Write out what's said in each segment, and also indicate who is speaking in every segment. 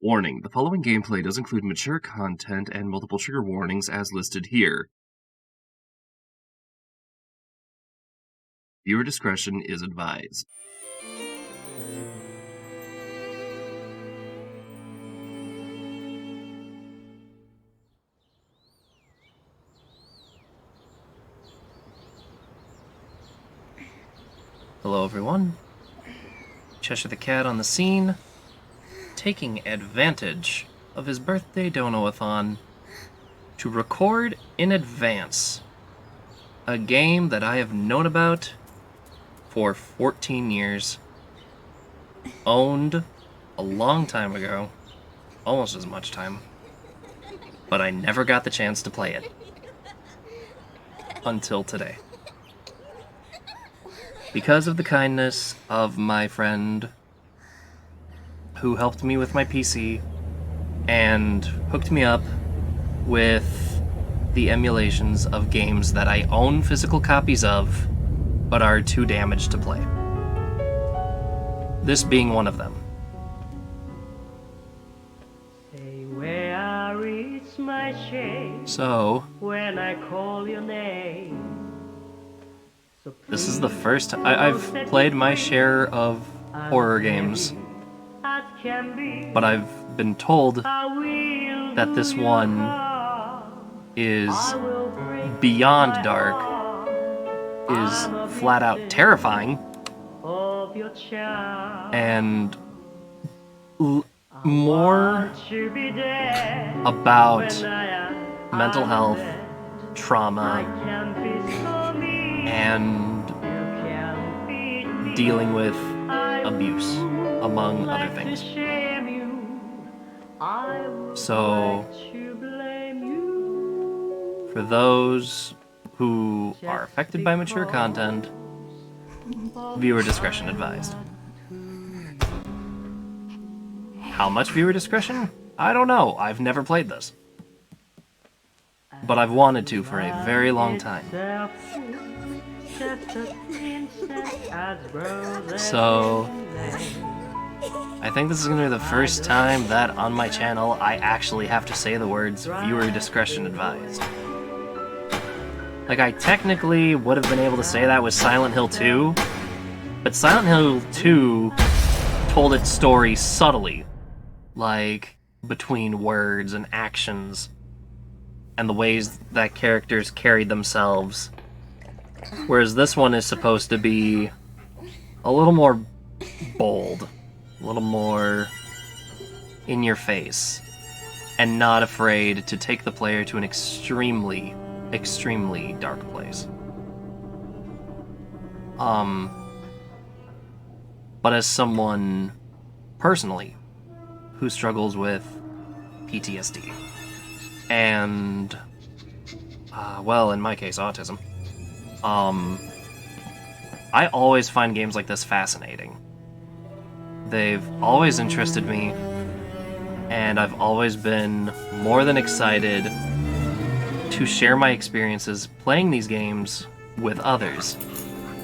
Speaker 1: Warning, the following gameplay does include mature content and multiple trigger warnings as listed here. Viewer discretion is advised. Hello everyone, Cheshire the Cat on the scene, taking advantage of his birthday dono-a-thon to record in advance a game that I have known about for 14 years, owned a long time ago, almost as much time, but I never got the chance to play it until today. Because of the kindness of my friend who helped me with my PC and hooked me up with the emulations of games that I own physical copies of but are too damaged to play. This being one of them. So, when I call your name. This is the first time I've played my share of horror games, but I've been told that this one is beyond dark, is flat out terrifying, and more about mental health, trauma, and dealing with abuse, among other things. So, for those who are affected by mature content, viewer discretion advised. How much viewer discretion? I don't know. I've never played this. But I've wanted to for a very long time. So, I think this is going to be the first time that on my channel I actually have to say the words viewer discretion advised. Like, I technically would have been able to say that with Silent Hill 2, but Silent Hill 2 told its story subtly, like between words and actions, and the ways that characters carried themselves. Whereas this one is supposed to be a little more bold, a little more in your face, and not afraid to take the player to an extremely, extremely dark place. But as someone, personally, who struggles with PTSD, and, well, in my case, autism, I always find games like this fascinating. They've always interested me, and I've always been more than excited to share my experiences playing these games with others.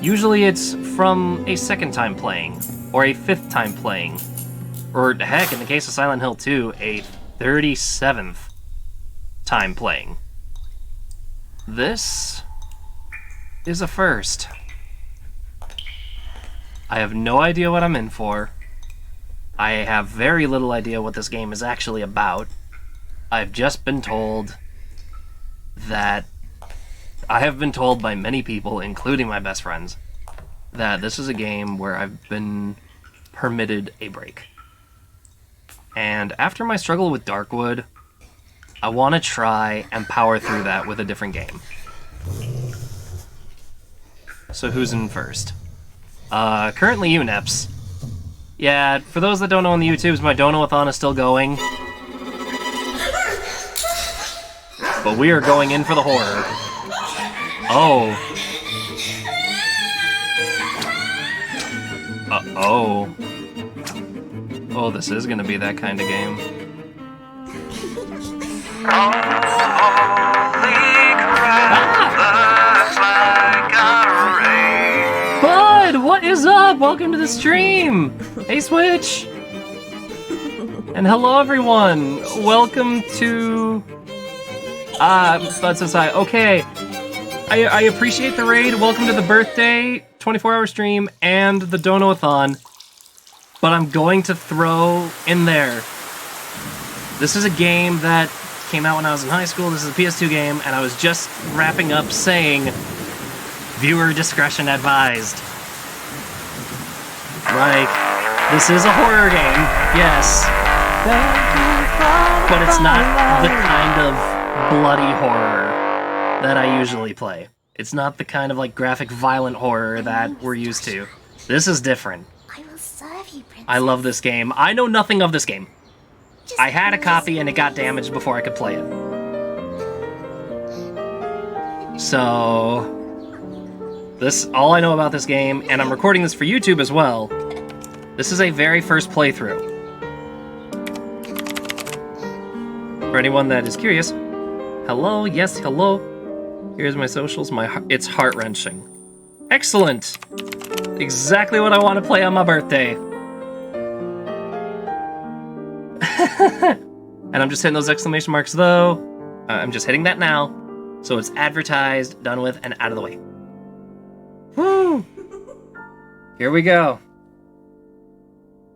Speaker 1: Usually it's from a second time playing, or a fifth time playing, or heck, in the case of Silent Hill 2, a 37th time playing. This is a first. I have no idea what I'm in for. I have very little idea what this game is actually about. I've just been told that I have been told by many people, including my best friends, that this is a game where I've been permitted a break. And after my struggle with Darkwood, I want to try and power through that with a different game. So who's in first? Currently you, Neps. Yeah, for those that don't know on the YouTubes, my dono-a-thon is still going. But we are going in for the horror. Oh. Uh-oh. Oh, this is gonna be that kind of game. Bud, what is up? Welcome to the stream! Hey, Switch! And hello everyone! Welcome to... Bud Society. Okay, I appreciate the raid. Welcome to the birthday 24-hour stream and the Dono-a-thon. But I'm going to throw in there. This is a game that came out when I was in high school. This is a PS2 game, and I was just wrapping up saying, viewer discretion advised. Like, this is a horror game, yes. But it's not the kind of bloody horror that I usually play. It's not the kind of, like, graphic, violent horror that we're used to. This is different.
Speaker 2: I will serve you, Princess.
Speaker 1: I love this game. I know nothing of this game. I had a copy and it got damaged before I could play it. So... all I know about this game, and I'm recording this for YouTube as well. This is a very first playthrough. For anyone that is curious, hello, yes, hello. Here's my socials. It's heart-wrenching. Excellent! Exactly what I want to play on my birthday. And I'm just hitting those exclamation marks, though. I'm just hitting that now. So it's advertised, done with, and out of the way. Woo! Here we go.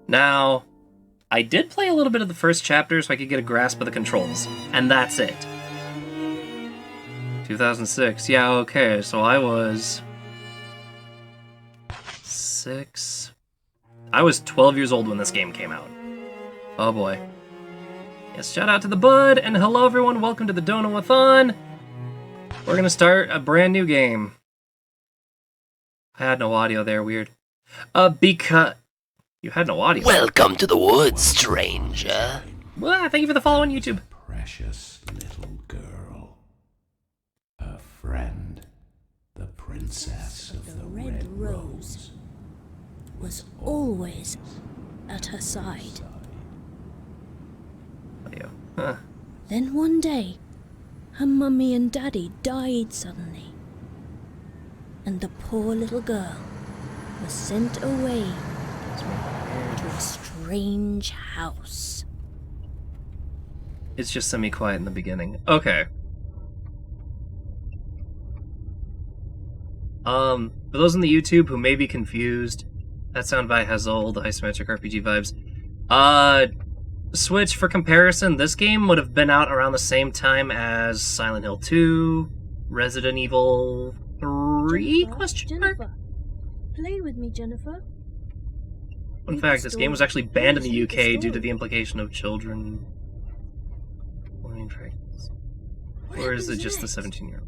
Speaker 1: Now, I did play a little bit of the first chapter so I could get a grasp of the controls. And that's it. 2006. Yeah, okay, so I was... 6... I was 12 years old when this game came out. Oh boy. Yes, shout out to the Bud, and hello everyone, welcome to the Dono-a-thon. We're gonna start a brand new game. I had no audio there, weird. Because... You had no audio.
Speaker 3: Welcome to the woods, stranger.
Speaker 1: Well, thank you for the follow on YouTube.
Speaker 4: Precious little girl. Her friend, the princess of the Red Rose,
Speaker 2: was always at her side.
Speaker 1: Audio. Huh.
Speaker 2: Then one day, her mummy and daddy died suddenly. And the poor little girl was sent away to a strange house.
Speaker 1: It's just semi-quiet in the beginning. Okay. For those on the YouTube who may be confused, that soundbite has old isometric RPG vibes. Switch, for comparison, this game would have been out around the same time as Silent Hill 2, Resident Evil 3? Question mark?
Speaker 2: Jennifer, play with me, Jennifer.
Speaker 1: Fun fact, this game was actually banned in the UK due to the implication of children... Or is it just the 17-year-old?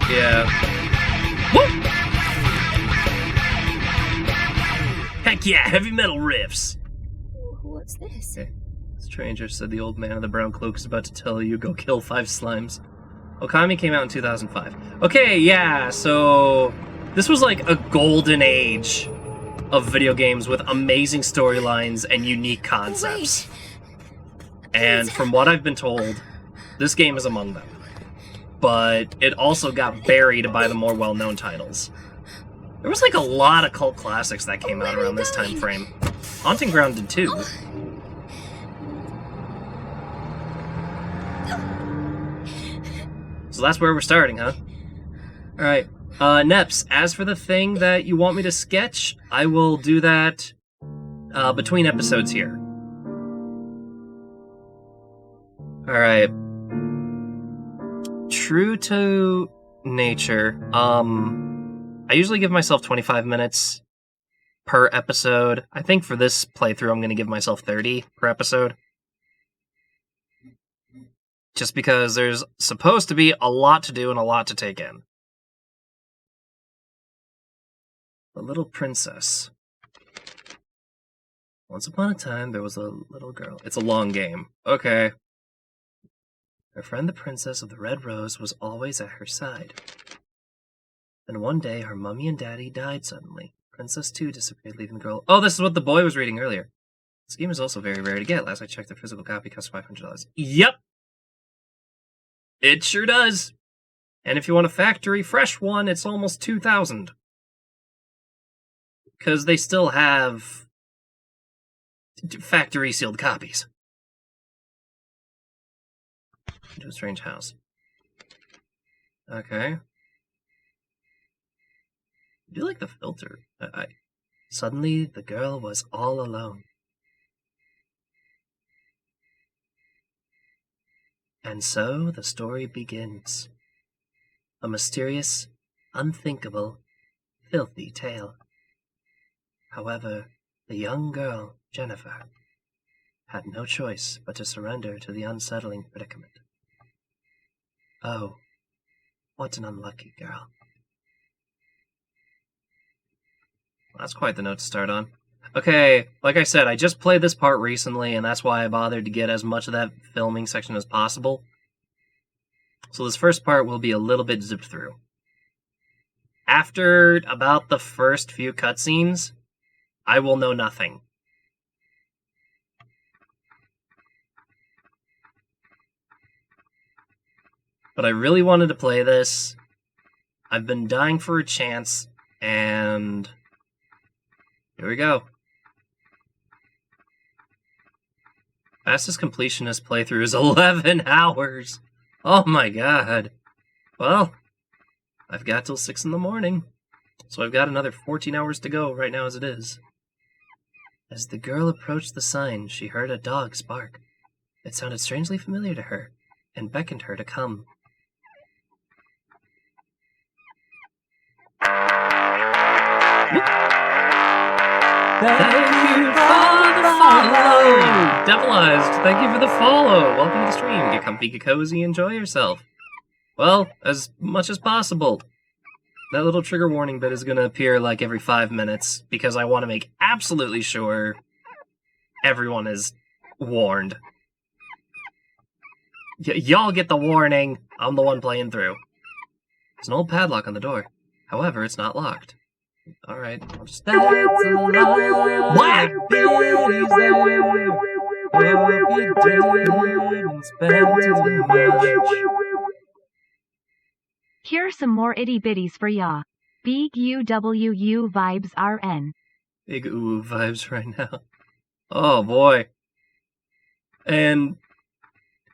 Speaker 1: Yeah. Woo! Heck yeah, heavy metal riffs!
Speaker 2: What's this?
Speaker 1: Okay. Stranger, said the old man in the brown cloak, is about to tell you, go kill 5 slimes. Okami came out in 2005. Okay, yeah, so... This was like a golden age of video games with amazing storylines and unique concepts. And from what I've been told, this game is among them. But it also got buried by the more well-known titles. There was like a lot of cult classics that came out around this time frame. Haunting Ground did too. So that's where we're starting, huh? Alright. Neps, as for the thing that you want me to sketch, I will do that between episodes here. Alright. True to nature, I usually give myself 25 minutes per episode. I think for this playthrough I'm going to give myself 30 per episode. Just because there's supposed to be a lot to do and a lot to take in. The Little Princess. Once upon a time, there was a little girl. It's a long game. Okay. Her friend, the Princess of the Red Rose, was always at her side. Then one day, her mummy and daddy died suddenly. Princess, too, disappeared, leaving the girl... Oh, this is what the boy was reading earlier. This game is also very rare to get. Last I checked, the physical copy costs $500. Yep! It sure does! And if you want a factory fresh one, it's almost $2,000. Because they still have factory sealed copies. Into a strange house. Okay. I do like the filter. Suddenly, the girl was all alone. And so the story begins. A mysterious, unthinkable, filthy tale. However, the young girl, Jennifer, had no choice but to surrender to the unsettling predicament. Oh, what an unlucky girl. That's quite the note to start on. Okay, like I said, I just played this part recently, and that's why I bothered to get as much of that filming section as possible. So this first part will be a little bit zipped through. After about the first few cutscenes, I will know nothing. But I really wanted to play this. I've been dying for a chance, and here we go. Fastest completionist playthrough is 11 hours. Oh my god. Well, I've got till 6 in the morning, so I've got another 14 hours to go right now as it is. As the girl approached the sign, she heard a dog's bark. It sounded strangely familiar to her, and beckoned her to come. Thank you for the follow! Devilized, thank you for the follow! Welcome to the stream. Get comfy, get cozy, enjoy yourself. Well, as much as possible. That little trigger warning bit is going to appear like every 5 minutes, because I want to make absolutely sure everyone is warned. Y'all get the warning. I'm the one playing through. There's an old padlock on the door. However, it's not locked. Alright, I'll just...
Speaker 5: Here are some more itty bitties for ya. Big UWU vibes RN.
Speaker 1: Big ooh vibes right now. Oh boy. And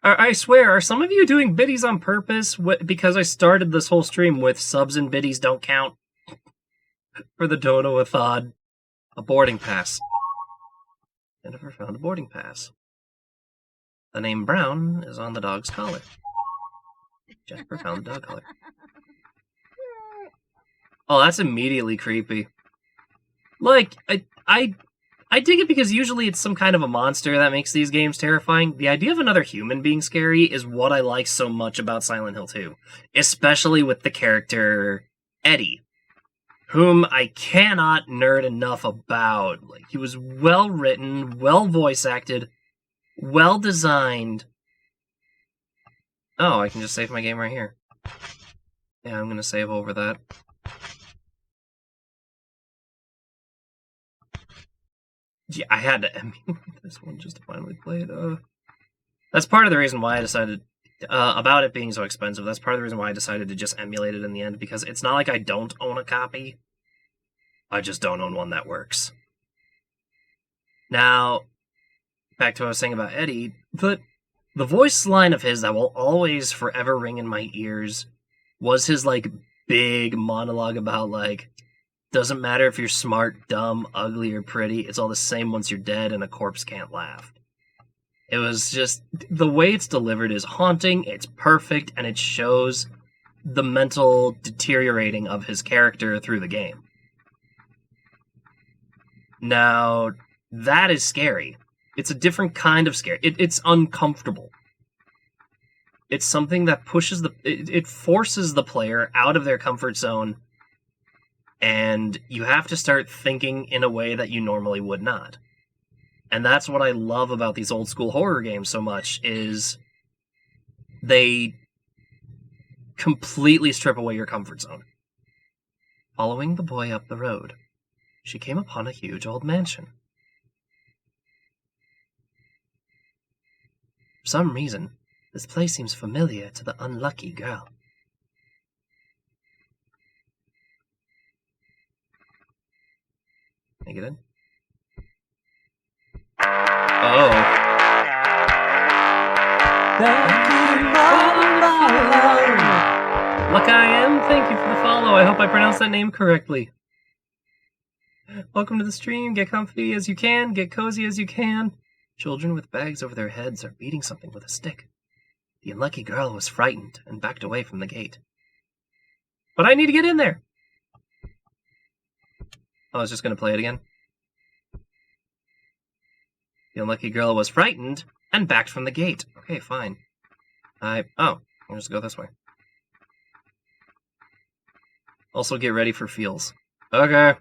Speaker 1: I swear, are some of you doing biddies on purpose? Because I started this whole stream with subs and biddies don't count. For the Dono-a-thon. A boarding pass. Jennifer found a boarding pass. The name Brown is on the dog's collar. Jennifer found the dog collar. Oh, that's immediately creepy. Like, I dig it because usually it's some kind of a monster that makes these games terrifying. The idea of another human being scary is what I like so much about Silent Hill 2. Especially with the character Eddie, whom I cannot nerd enough about. Like, he was well written, well voice acted, well designed. Oh, I can just save my game right here. Yeah, I'm gonna save over that. Yeah, I had to emulate this one just to finally play it. That's part of the reason why I decided, about it being so expensive, that's part of the reason why I decided to just emulate it in the end, because it's not like I don't own a copy. I just don't own one that works. Now, back to what I was saying about Eddie, the voice line of his that will always forever ring in my ears was his, like, big monologue about, like, doesn't matter if you're smart, dumb, ugly, or pretty, it's all the same once you're dead and a corpse can't laugh. It was just, the way it's delivered is haunting, it's perfect, and it shows the mental deteriorating of his character through the game. Now, that is scary. It's a different kind of scary. It's uncomfortable. It's something that pushes it forces the player out of their comfort zone, and you have to start thinking in a way that you normally would not. And that's what I love about these old school horror games so much, is they completely strip away your comfort zone. Following the boy up the road, she came upon a huge old mansion. For some reason, this place seems familiar to the unlucky girl. Can I get in? Oh, I hope I pronounced that name correctly. Welcome to the stream. Get comfy as you can. Get cozy as you can. Children with bags over their heads are beating something with a stick. The unlucky girl was frightened and backed away from the gate. But I need to get in there! I was just going to play it again. The unlucky girl was frightened and backed from the gate. Okay, fine. I'll just go this way. Also get ready for feels. Okay.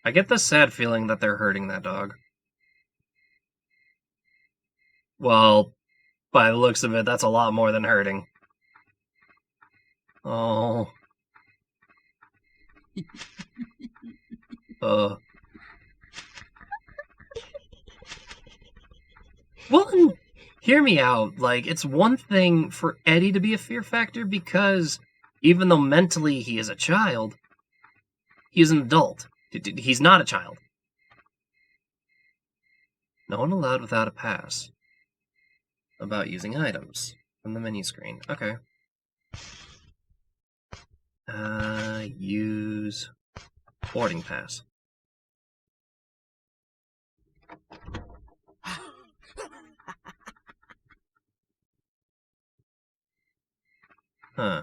Speaker 1: I get the sad feeling that they're hurting that dog. Well, by the looks of it, that's a lot more than hurting. Oh. Well, and hear me out. Like, it's one thing for Eddie to be a fear factor because even though mentally he is a child, he is an adult. He's not a child. No one allowed without a pass. About using items from the menu screen. Okay. Use boarding pass. Huh.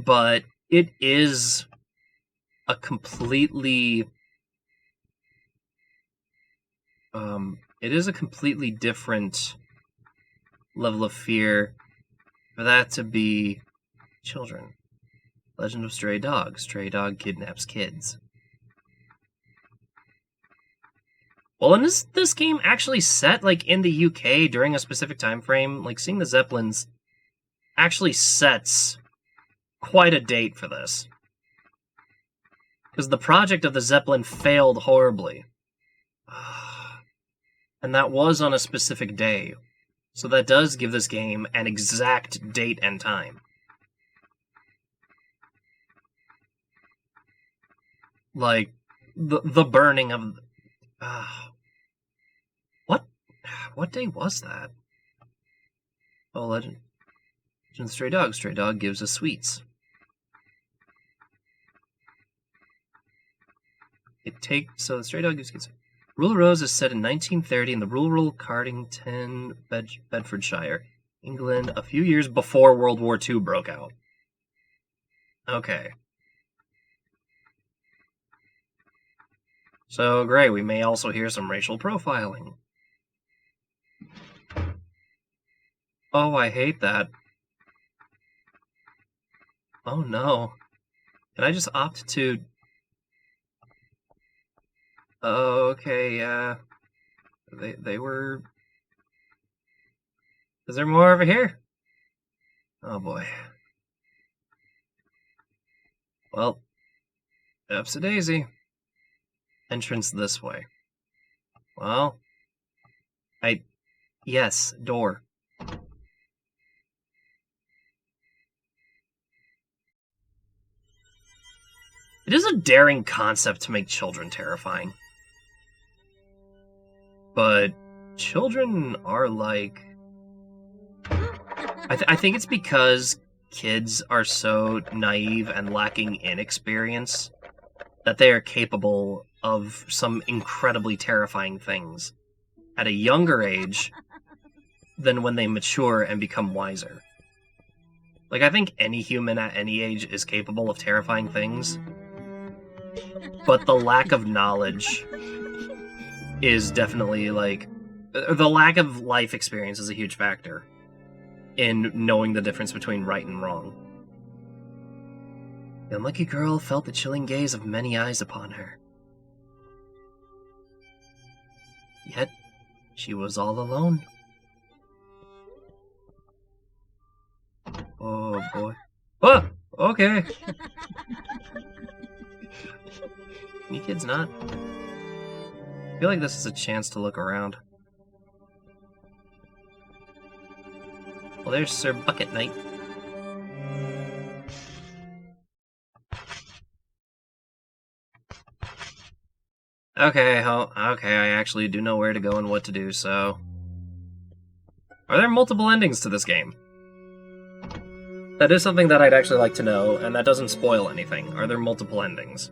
Speaker 1: But it is a completely different level of fear for that to be children. Legend of Stray Dog. Stray dog kidnaps kids. Well, and this game actually set like in the UK during a specific time frame. Like seeing the Zeppelins actually sets quite a date for this. Because the project of the Zeppelin failed horribly. And that was on a specific day. So that does give this game an exact date and time. Like, the burning of... What day was that? Oh, Legend of Stray Dog. Stray Dog gives us sweets. So the Stray Dog gives kids. Rule Rose is set in 1930 in the rural Cardington, Bedfordshire, England, a few years before World War II broke out. Okay. So, great, we may also hear some racial profiling. Oh, I hate that. Oh no. Can I just opt to... Okay, they were... Is there more over here? Oh boy. Well, upsie-daisy. Entrance this way. Well, yes, door. It is a daring concept to make children terrifying. But children are like... I think it's because kids are so naive and lacking inexperience that they are capable of some incredibly terrifying things at a younger age than when they mature and become wiser. Like, I think any human at any age is capable of terrifying things, but the lack of knowledge is definitely, like... The lack of life experience is a huge factor in knowing the difference between right and wrong. The unlucky girl felt the chilling gaze of many eyes upon her. Yet, she was all alone. Oh, boy. Oh! Okay! You kids not? I feel like this is a chance to look around. Well, there's Sir Bucket Knight. Okay, I actually do know where to go and what to do, so... Are there multiple endings to this game? That is something that I'd actually like to know, and that doesn't spoil anything. Are there multiple endings?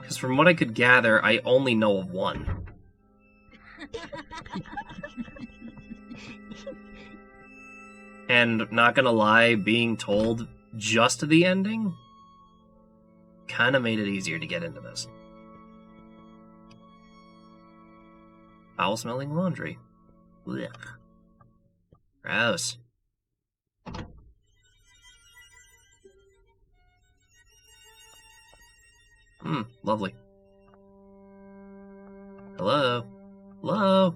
Speaker 1: Because from what I could gather, I only know of one. And not gonna lie, being told just the ending kind of made it easier to get into this. Foul-smelling laundry. Blech. Gross. Lovely. Hello? Hello?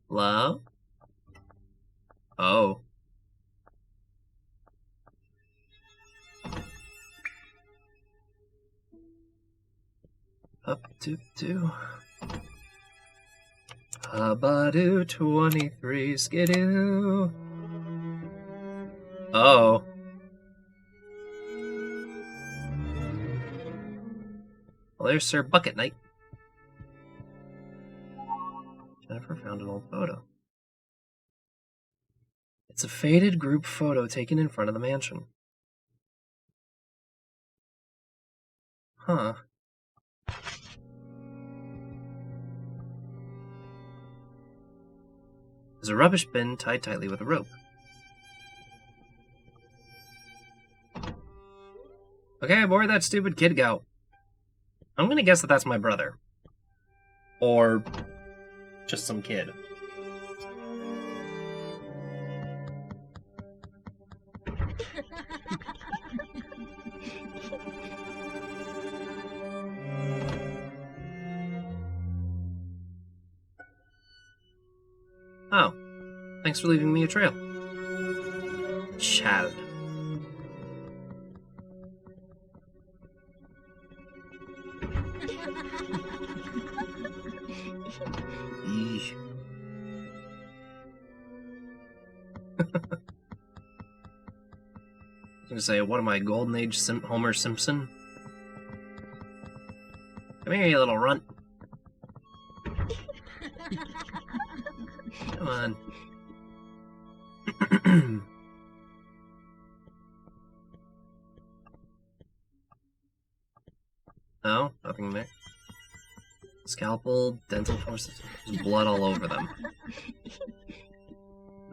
Speaker 1: Hello? Oh. Up to two. Habadoo 23 skidoo. Oh. Well, there's Sir Bucket Knight. Jennifer found an old photo. It's a faded group photo taken in front of the mansion. Huh. There's a rubbish bin tied tightly with a rope. Okay, where'd that stupid kid go? I'm gonna guess that that's my brother. Or just some kid. Oh. Thanks for leaving me a trail. Child. Eesh. I was gonna say, what am I, Golden Age Homer Simpson? Come here, you little runt. Come on. No, nothing there. Scalpel, dental forces, there's blood all over them.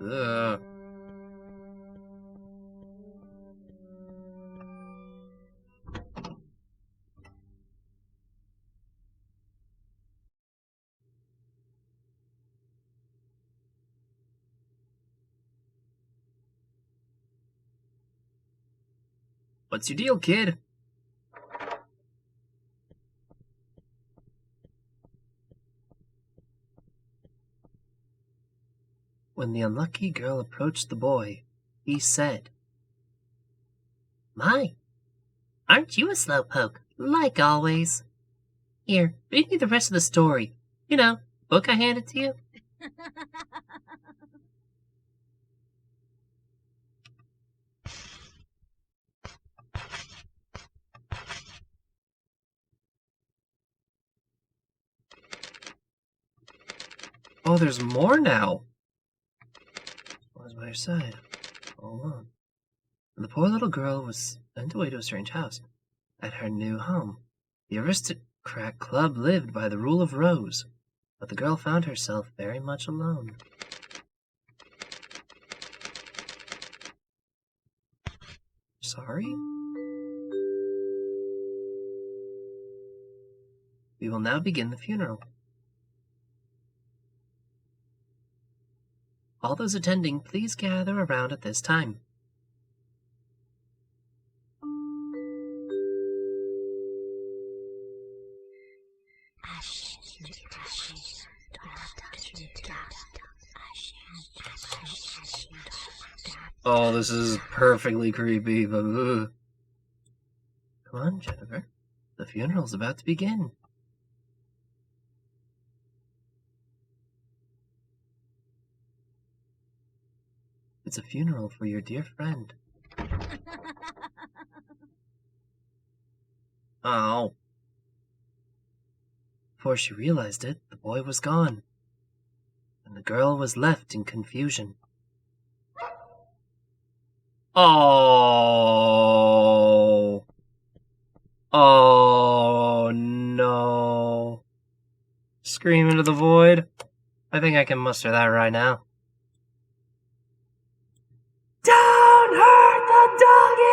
Speaker 1: Ugh. What's your deal, kid? When the unlucky girl approached the boy, he said, "My, aren't you a slowpoke, like always? Here, read me the rest of the story. You know, book I handed to you." Oh, there's more now. What was by her side? All alone. And the poor little girl was sent away to a strange house. At her new home, the aristocrat club lived by the rule of Rose, but the girl found herself very much alone. Sorry? We will now begin the funeral. All those attending, please gather around at this time. Oh, this is perfectly creepy, but ugh. Come on, Jennifer. The funeral's about to begin. It's a funeral for your dear friend. Oh. before she realized it, the boy was gone, and the girl was left in confusion. Oh. Oh, no. Scream into the void. I think I can muster that right now. Don't hurt the doggy!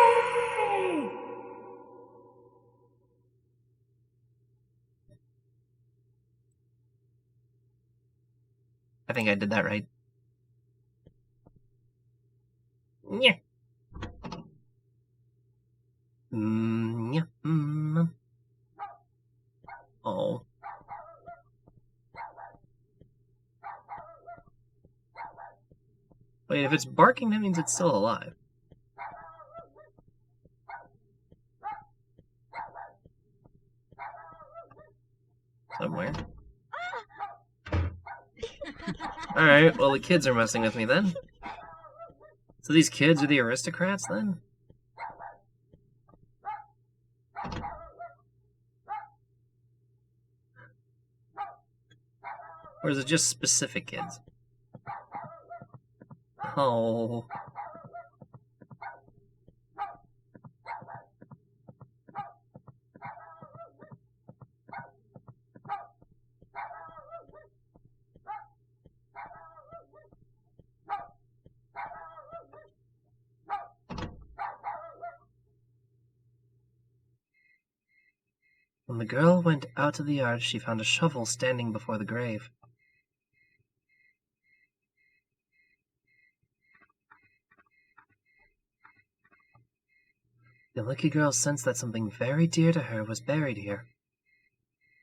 Speaker 1: I think I did that right. Yeah. Yeah. Oh. Wait, if it's barking, that means it's still alive. Somewhere. Alright, well the kids are messing with me then. So these kids are the aristocrats then? Or is it just specific kids? Oh. When the girl went out to the yard, she found a shovel standing before the grave. The lucky girl sensed that something very dear to her was buried here.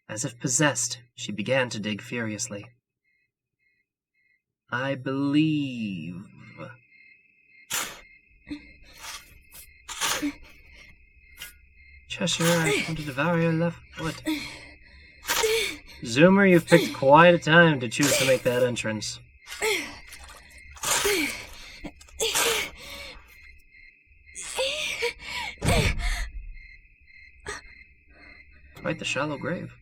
Speaker 1: As if possessed, she began to dig furiously. I believe... Cheshire, I've come to devour your left foot. Zoomer, you've picked quite a time to choose to make that entrance. Quite the shallow grave.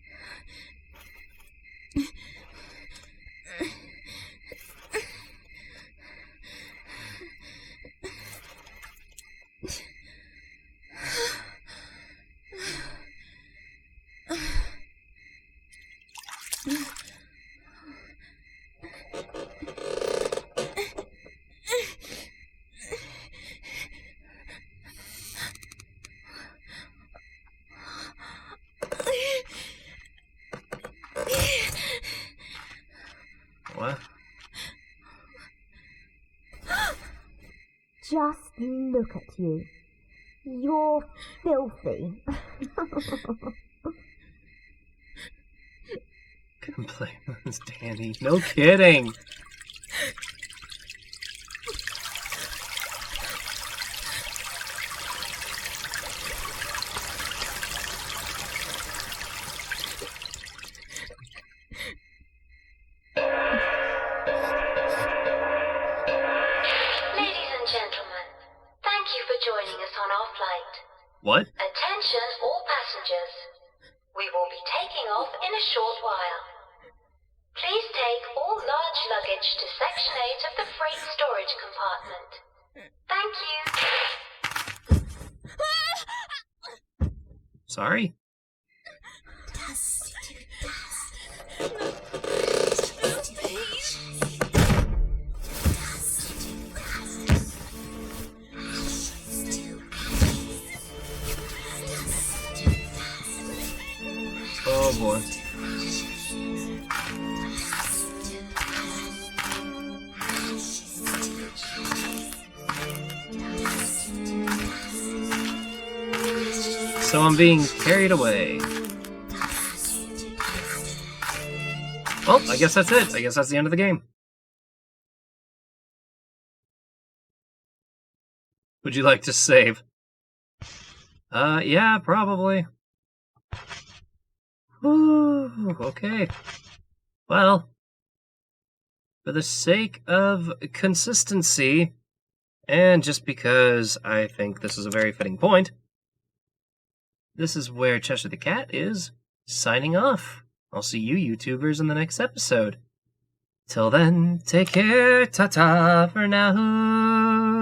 Speaker 1: What?
Speaker 6: Just look at you. You're filthy.
Speaker 1: Complaints, Danny. No kidding. What?
Speaker 7: Attention all passengers. We will be taking off in a short while. Please take all large luggage to Section 8 of the freight storage compartment. Thank you.
Speaker 1: Sorry? Oh boy. So I'm being carried away. Well, I guess that's it. I guess that's the end of the game. Would you like to save? Yeah, probably. Ooh, okay. Well, for the sake of consistency, and just because I think this is a very fitting point, this is where Cheshire the Cat is signing off. I'll see you YouTubers in the next episode. Till then, take care, ta-ta for now.